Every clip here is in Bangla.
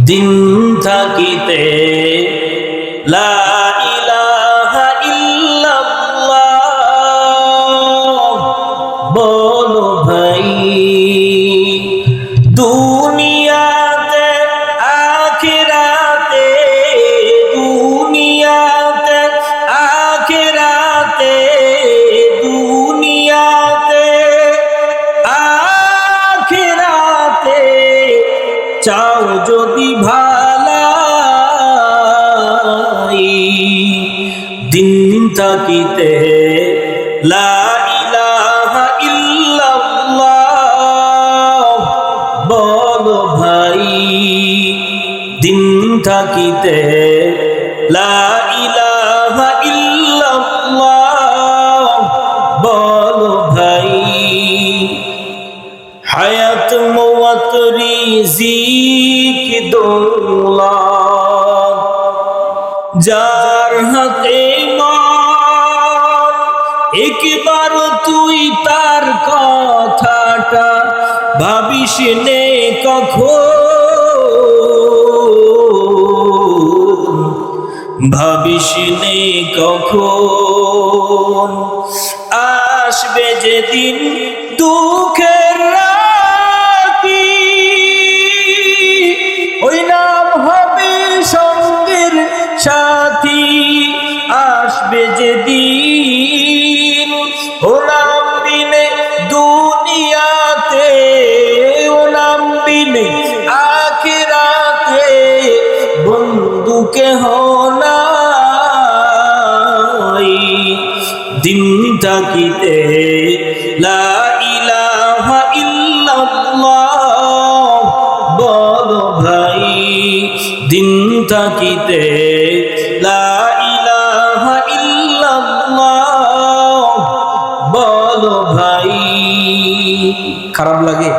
দিন থাকিতে লা ইলাহা ইল্লাল্লাহ বলো ভাই, দুনিয়াতে আখিরাতে, দুনিয়াতে আখিরাতে, দুনিয়াতে আখিরাতে চাও যদি ভালাই, দিন থাকিতে লা ইলাহা ইল্লাল্লাহ বলো ভাই, দিন থাকিতে লা ইলাহা ইল্লাল্লাহ বলো ভাই। হায়াত মওয়াত রিজিক দৌলত যার হাতে মন, একবার তুই তার কথাটা ভাবিস নে কখন, ভাবিস নে কখন আসবে যেদিন দুঃখের রাতি, ওই নাম হবে সঙ্গের সাথী। আসবে যেদিন ও নাম বিনে দুনিয়াতে, ও নাম বিনে আখিরাতে বন্ধু কেহ নাই, দিন থাকিতে লা ইলাহা ইল্লাল্লাহ বলো ভাই, দিন থাকিতে লা ইলাহা ইল্লাল্লাহ বলো ভাই। খারাপ লাগে?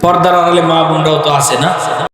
পর্দার আড়ালে মা বোনরাও তো আছে না?